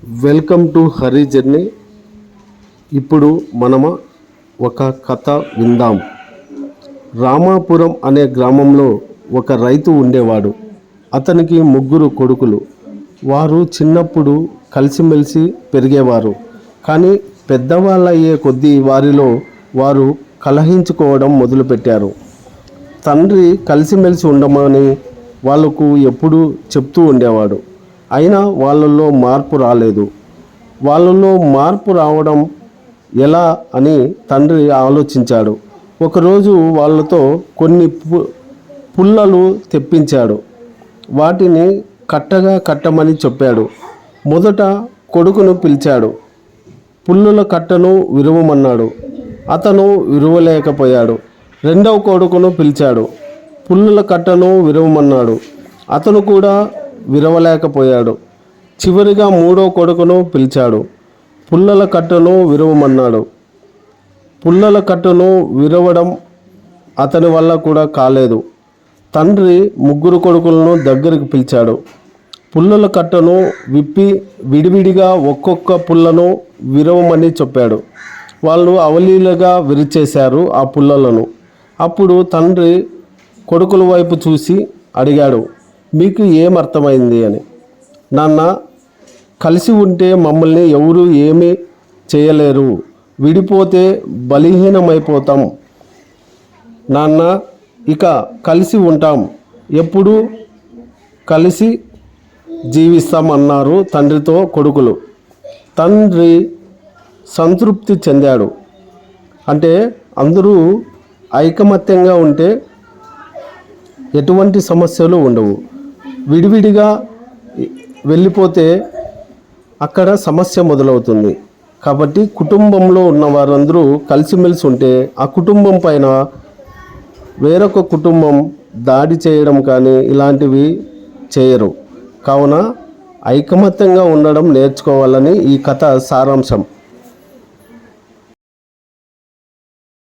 Welcome to Hari journey. ఇప్పుడు మనము ఒక కథ విందాం. రామాపురం అనే గ్రామంలో ఒక రైతు ఉండేవాడు. అతనికి 3 కొడుకులు. వారు చిన్నప్పుడు కలిసిమెలిసి పెరిగేవారు. కానీ పెద్దవాళ్ళయ్యే కొద్దీ వారిలో వారు కలహించుకోవడం మొదలుపెట్టారు. తండ్రి కలిసిమెలిసి ఉండమని వాళ్లకు ఎప్పుడూ చెప్తూ ఉండేవాడు. అయినా వాళ్ళల్లో మార్పు రాలేదు. వాళ్ళల్లో మార్పు రావడం ఎలా అని తండ్రి ఆలోచించాడు. ఒకరోజు వాళ్ళతో కొన్ని పుల్లలు తెప్పించాడు. వాటిని కట్టగా కట్టమని చెప్పాడు. మొదట కొడుకును పిలిచాడు. పుల్లుల కట్టను విరవమన్నాడు. అతను విరవలేకపోయాడు. రెండవ కొడుకును పిలిచాడు. పుల్లుల కట్టను విరవమన్నాడు. అతను కూడా విరవలేకపోయాడు. చివరిగా 3వ కొడుకును పిలిచాడు. పుల్లల కట్టను విరవమన్నాడు. పుల్లల కట్టను విరవడం అతని వల్ల కూడా కాలేదు. తండ్రి 3 కొడుకులను దగ్గరికి పిలిచాడు. పుల్లల కట్టను విప్పి విడివిడిగా ఒక్కొక్క పుల్లను విరవమని చెప్పాడు. వాళ్ళు అవలీలగా విరిచేశారు ఆ పుల్లలను. అప్పుడు తండ్రి కొడుకుల వైపు చూసి అడిగాడు, మీకు ఏమర్థమైంది అని. నాన్న, కలిసి ఉంటే మమ్మల్ని ఎవరు ఏమీ చేయలేరు, విడిపోతే బలహీనమైపోతాం. నాన్న, ఇక కలిసి ఉంటాం, ఎప్పుడూ కలిసి జీవిస్తాం అన్నారు తండ్రితో కొడుకులు. తండ్రి సంతృప్తి చెందాడు. అంటే అందరూ ఐకమత్యంగా ఉంటే ఎటువంటి సమస్యలు ఉండవు. విడివిడిగా వెళ్ళిపోతే అక్కడ సమస్య మొదలవుతుంది. కాబట్టి కుటుంబంలో ఉన్న వారందరూ కలిసిమెలిసి ఉంటే ఆ కుటుంబం పైన వేరొక కుటుంబం దాడి చేయడం కానీ ఇలాంటివి చేయరు. కావున ఐకమత్యంగా ఉండడం నేర్చుకోవాలని ఈ కథ సారాంశం.